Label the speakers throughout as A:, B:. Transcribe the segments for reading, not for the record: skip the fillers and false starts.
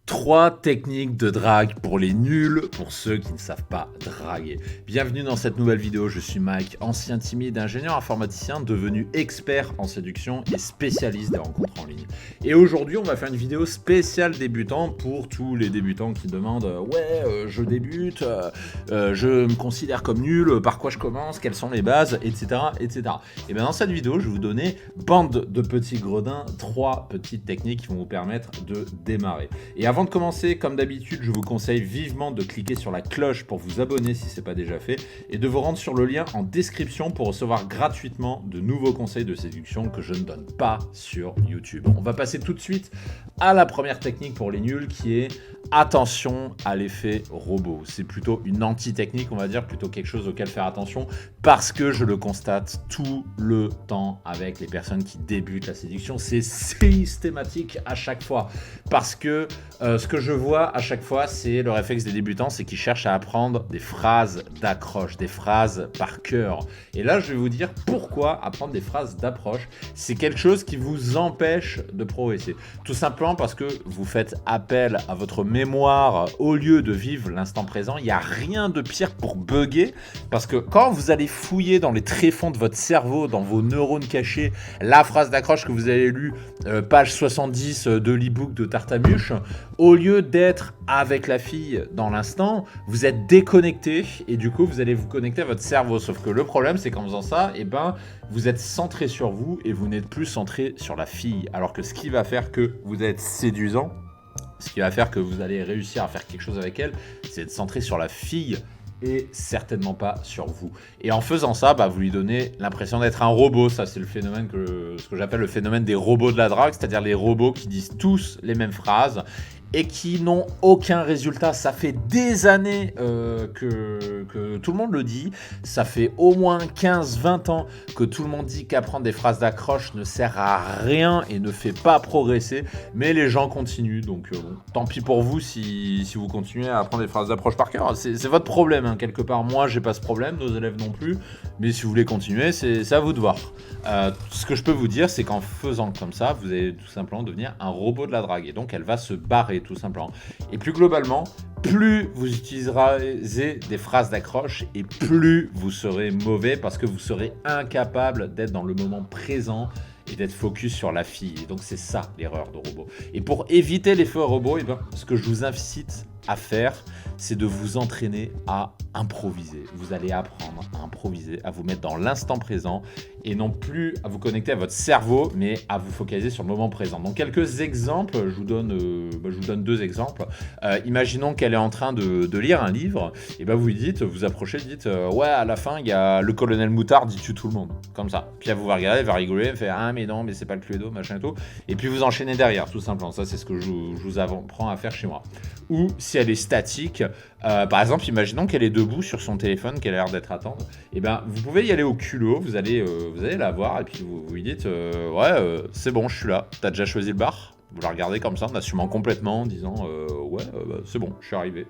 A: 3 techniques de drague pour les nuls, pour ceux qui ne savent pas draguer. Bienvenue dans cette nouvelle vidéo, je suis Mike, ancien timide ingénieur informaticien devenu expert en séduction et spécialiste des rencontres en ligne. Et aujourd'hui, on va faire une vidéo spéciale débutant pour tous les débutants qui demandent je débute, je me considère comme nul, par quoi je commence, quelles sont les bases, etc. etc. Et bien dans cette vidéo, je vais vous donner, bande de petits gredins, 3 petites techniques qui vont vous permettre de démarrer. Et avant de commencer, comme d'habitude, je vous conseille vivement de cliquer sur la cloche pour vous abonner si ce n'est pas déjà fait et de vous rendre sur le lien en description pour recevoir gratuitement de nouveaux conseils de séduction que je ne donne pas sur YouTube. On va passer tout de suite à la première technique pour les nuls qui est attention à l'effet robot. C'est plutôt une anti-technique, on va dire, plutôt quelque chose auquel faire attention parce que je le constate tout le temps avec les personnes qui débutent la séduction. C'est systématique à chaque fois parce que ce que je vois à chaque fois, c'est le réflexe des débutants, c'est qu'ils cherchent à apprendre des phrases d'accroche, des phrases par cœur. Et là, je vais vous dire pourquoi apprendre des phrases d'approche, c'est quelque chose qui vous empêche de progresser. Tout simplement parce que vous faites appel à votre mémoire au lieu de vivre l'instant présent. Il n'y a rien de pire pour bugger parce que quand vous allez fouiller dans les tréfonds de votre cerveau, dans vos neurones cachés, la phrase d'accroche que vous avez lue, page 70 de l'e-book de Tartamuche, au lieu d'être avec la fille dans l'instant, vous êtes déconnecté et du coup vous allez vous connecter à votre cerveau. Sauf que le problème c'est qu'en faisant ça, vous êtes centré sur vous et vous n'êtes plus centré sur la fille. Alors que ce qui va faire que vous êtes séduisant, ce qui va faire que vous allez réussir à faire quelque chose avec elle, c'est être centré sur la fille et certainement pas sur vous. Et en faisant ça, vous lui donnez l'impression d'être un robot. Ça, c'est le phénomène ce que j'appelle le phénomène des robots de la drague, c'est-à-dire les robots qui disent tous les mêmes phrases et qui n'ont aucun résultat. Ça fait des années que tout le monde le dit. Ça fait au moins 15-20 ans que tout le monde dit qu'apprendre des phrases d'accroche ne sert à rien et ne fait pas progresser. Mais les gens continuent. Donc tant pis pour vous si vous continuez à apprendre des phrases d'approche par cœur. C'est votre problème, hein, quelque part. Moi, j'ai pas ce problème, nos élèves non plus. Mais si vous voulez continuer, c'est à vous de voir. Ce que je peux vous dire, c'est qu'en faisant comme ça, vous allez tout simplement devenir un robot de la drague. Et donc, elle va se barrer, tout simplement. Et plus globalement, plus vous utiliserez des phrases d'accroche et plus vous serez mauvais parce que vous serez incapable d'être dans le moment présent et d'être focus sur la fille. Et donc c'est ça l'erreur de robot. Et pour éviter l'effet robot, ce que je vous incite à faire, c'est de vous entraîner à improviser. Vous allez apprendre à improviser, à vous mettre dans l'instant présent et non plus à vous connecter à votre cerveau, mais à vous focaliser sur le moment présent. Donc quelques exemples, je vous donne 2 exemples. Imaginons qu'elle est en train de lire un livre, et vous lui dites, vous approchez, dites à la fin il y a le colonel Moutard dit tue tout le monde, comme ça. Puis elle vous va regarder, elle va rigoler, elle fait mais non, mais c'est pas le Cluedo, machin et tout. Et puis vous enchaînez derrière, tout simplement. Ça c'est ce que je vous apprends à faire chez moi. Ou si elle est statique, par exemple, imaginons qu'elle est debout sur son téléphone, qu'elle a l'air d'être à attendre. Vous pouvez y aller au culot, vous allez la voir et puis vous lui dites c'est bon, je suis là. T'as déjà choisi le bar ? Vous la regardez comme ça en assumant complètement, en disant c'est bon, je suis arrivé.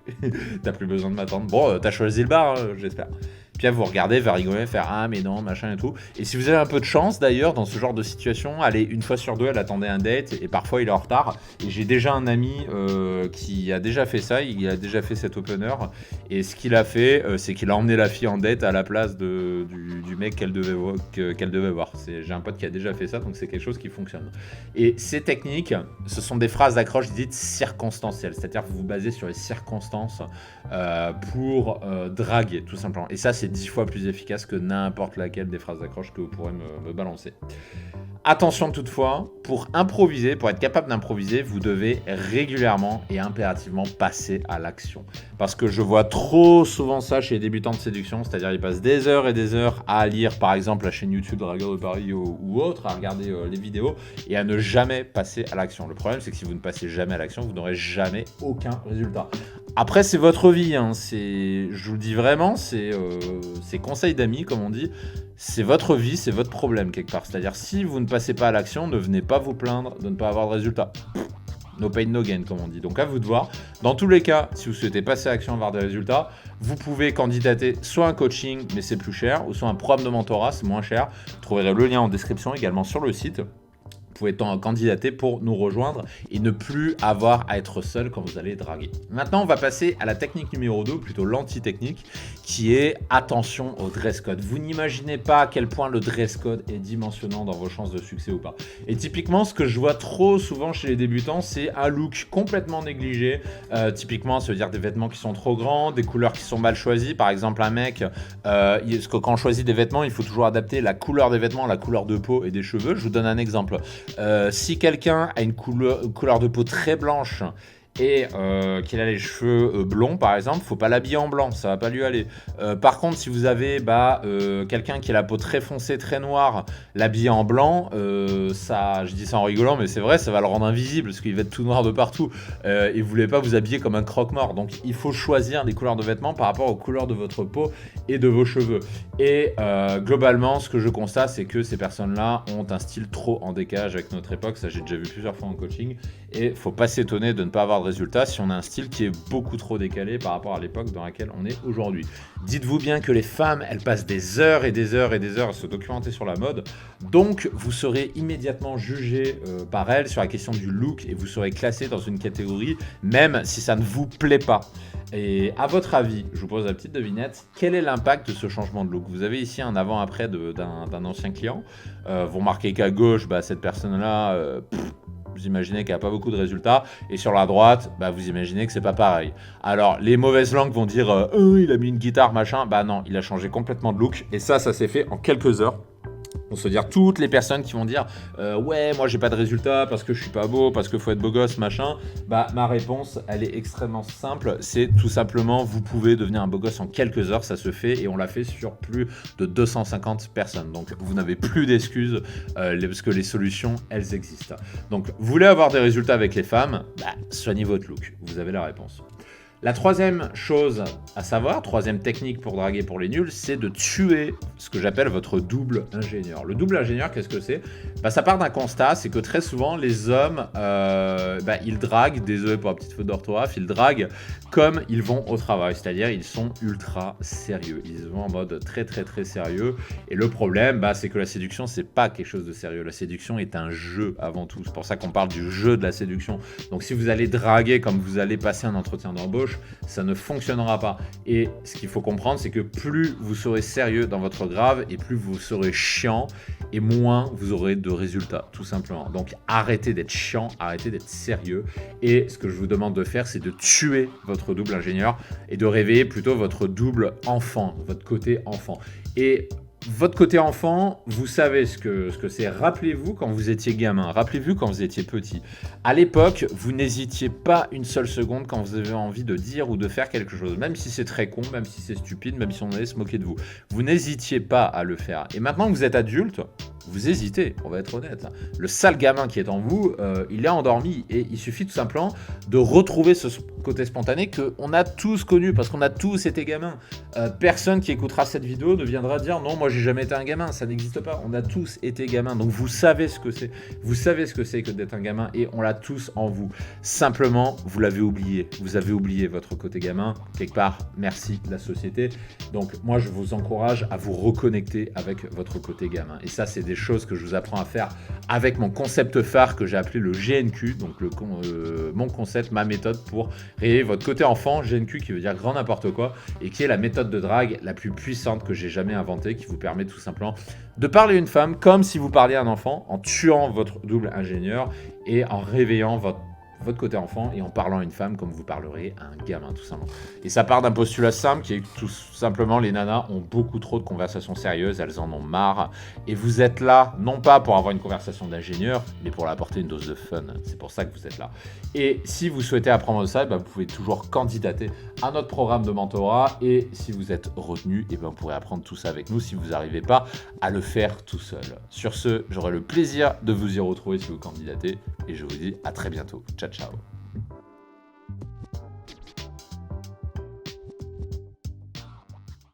A: T'as plus besoin de m'attendre. Bon, t'as choisi le bar, j'espère. Puis là, vous regardez, va rigoler, faire mais non, machin et tout. Et si vous avez un peu de chance d'ailleurs dans ce genre de situation, allez, une fois sur 2, elle attendait un date et parfois il est en retard. Et j'ai déjà un ami qui a déjà fait ça, il a déjà fait cet opener. Et ce qu'il a fait, c'est qu'il a emmené la fille en date à la place du mec qu'elle devait voir. J'ai un pote qui a déjà fait ça, donc c'est quelque chose qui fonctionne. Et ces techniques, ce sont des phrases d'accroche dites circonstancielles, c'est-à-dire que vous vous basez sur les circonstances pour draguer, tout simplement. Et ça, c'est 10 fois plus efficace que n'importe laquelle des phrases d'accroche que vous pourrez me balancer. Attention toutefois, pour improviser, pour être capable d'improviser, vous devez régulièrement et impérativement passer à l'action. Parce que je vois trop souvent ça chez les débutants de séduction, c'est-à-dire ils passent des heures et des heures à lire par exemple la chaîne YouTube Dragueur de Paris ou autre, à regarder les vidéos et à ne jamais passer à l'action. Le problème c'est que si vous ne passez jamais à l'action, vous n'aurez jamais aucun résultat. Après c'est votre vie, hein. Je vous le dis vraiment, c'est conseil d'amis comme on dit. C'est votre vie, c'est votre problème quelque part. C'est-à-dire si vous ne passez pas à l'action, ne venez pas vous plaindre de ne pas avoir de résultat. No pain, no gain, comme on dit. Donc à vous de voir. Dans tous les cas, si vous souhaitez passer à l'action, avoir des résultats, vous pouvez candidater soit un coaching, mais c'est plus cher, ou soit un programme de mentorat, c'est moins cher. Vous trouverez le lien en description également sur le site. pouvez candidater pour nous rejoindre et ne plus avoir à être seul quand vous allez draguer. Maintenant, on va passer à la technique numéro 2, plutôt l'anti-technique, qui est attention au dress code. Vous n'imaginez pas à quel point le dress code est dimensionnant dans vos chances de succès ou pas. Et typiquement, ce que je vois trop souvent chez les débutants, c'est un look complètement négligé. Typiquement, ça veut dire des vêtements qui sont trop grands, des couleurs qui sont mal choisies. Par exemple, un mec, parce que quand on choisit des vêtements, il faut toujours adapter la couleur des vêtements, la couleur de peau et des cheveux. Je vous donne un exemple. Si quelqu'un a une couleur de peau très blanche et qu'il a les cheveux blonds par exemple, faut pas l'habiller en blanc, ça va pas lui aller. Par contre, si vous avez quelqu'un qui a la peau très foncée, très noire, l'habiller en blanc, ça, je dis ça en rigolant, mais c'est vrai, ça va le rendre invisible parce qu'il va être tout noir de partout. Et vous voulez pas vous habiller comme un croque-mort, donc il faut choisir les couleurs de vêtements par rapport aux couleurs de votre peau et de vos cheveux. Et globalement, ce que je constate, c'est que ces personnes-là ont un style trop en décalage avec notre époque. Ça, j'ai déjà vu plusieurs fois en coaching. Et faut pas s'étonner de ne pas avoir de résultats si on a un style qui est beaucoup trop décalé par rapport à l'époque dans laquelle on est aujourd'hui. Dites-vous bien que les femmes, elles passent des heures et des heures et des heures à se documenter sur la mode. Donc, vous serez immédiatement jugé par elles sur la question du look et vous serez classé dans une catégorie, même si ça ne vous plaît pas. Et à votre avis, je vous pose la petite devinette, quel est l'impact de ce changement de look? Vous avez ici un avant-après d'un ancien client. Vous remarquez qu'à gauche, cette personne-là, vous imaginez qu'elle n'a pas beaucoup de résultats. Et sur la droite, vous imaginez que c'est pas pareil. Alors, les mauvaises langues vont dire il a mis une guitare, machin. Non, il a changé complètement de look. Et ça s'est fait en quelques heures. On se dire toutes les personnes qui vont dire ouais, moi j'ai pas de résultats parce que je suis pas beau, parce qu'il faut être beau gosse, machin. Ma réponse, elle est extrêmement simple. C'est tout simplement, vous pouvez devenir un beau gosse en quelques heures, ça se fait et on l'a fait sur plus de 250 personnes. Donc vous n'avez plus d'excuses parce que les solutions, elles existent. Donc vous voulez avoir des résultats avec les femmes, soignez votre look. Vous avez la réponse. La troisième chose à savoir, troisième technique pour draguer pour les nuls, c'est de tuer ce que j'appelle votre double ingénieur. Le double ingénieur, qu'est-ce que c'est? Ça part d'un constat, c'est que très souvent, les hommes, ils draguent, désolé pour la petite faute d'orthographe, ils draguent comme ils vont au travail, c'est-à-dire ils sont ultra sérieux. Ils vont en mode très très très sérieux. Et le problème, c'est que la séduction, c'est pas quelque chose de sérieux. La séduction est un jeu avant tout. C'est pour ça qu'on parle du jeu de la séduction. Donc si vous allez draguer comme vous allez passer un entretien d'embauche, ça ne fonctionnera pas. Et ce qu'il faut comprendre, c'est que plus vous serez sérieux dans votre grave et plus vous serez chiant et moins vous aurez de résultats, tout simplement. Donc arrêtez d'être chiant, arrêtez d'être sérieux. Et ce que je vous demande de faire, c'est de tuer votre double ingénieur et de réveiller plutôt votre double enfant, votre côté enfant. Et votre côté enfant, vous savez ce que c'est. Rappelez-vous quand vous étiez gamin, rappelez-vous quand vous étiez petit. À l'époque, vous n'hésitiez pas une seule seconde quand vous avez envie de dire ou de faire quelque chose, même si c'est très con, même si c'est stupide, même si on allait se moquer de vous. Vous n'hésitiez pas à le faire. Et maintenant que vous êtes adulte, vous hésitez, on va être honnête. Le sale gamin qui est en vous, il est endormi et il suffit tout simplement de retrouver ce côté spontané qu'on a tous connu parce qu'on a tous été gamins. Personne qui écoutera cette vidéo ne viendra dire non, moi j'ai jamais été un gamin, ça n'existe pas. On a tous été gamins, donc vous savez ce que c'est. Vous savez ce que c'est que d'être un gamin et on l'a tous en vous. Simplement, vous l'avez oublié. Vous avez oublié votre côté gamin. Quelque part, merci la société. Donc moi, je vous encourage à vous reconnecter avec votre côté gamin. Et ça, c'est des choses que je vous apprends à faire avec mon concept phare que j'ai appelé le GNQ, donc mon concept, ma méthode pour réveiller votre côté enfant, GNQ qui veut dire grand n'importe quoi, et qui est la méthode de drague la plus puissante que j'ai jamais inventée, qui vous permet tout simplement de parler à une femme comme si vous parliez à un enfant, en tuant votre double ingénieur et en réveillant votre côté enfant et en parlant à une femme comme vous parlerez à un gamin, tout simplement. Et ça part d'un postulat simple qui est que tout simplement les nanas ont beaucoup trop de conversations sérieuses, elles en ont marre et vous êtes là non pas pour avoir une conversation d'ingénieur mais pour apporter une dose de fun. C'est pour ça que vous êtes là. Et si vous souhaitez apprendre ça, vous pouvez toujours candidater à notre programme de mentorat et si vous êtes retenu, vous pourrez apprendre tout ça avec nous si vous n'arrivez pas à le faire tout seul. Sur ce, j'aurai le plaisir de vous y retrouver si vous candidatez et je vous dis à très bientôt. Ciao, ciao.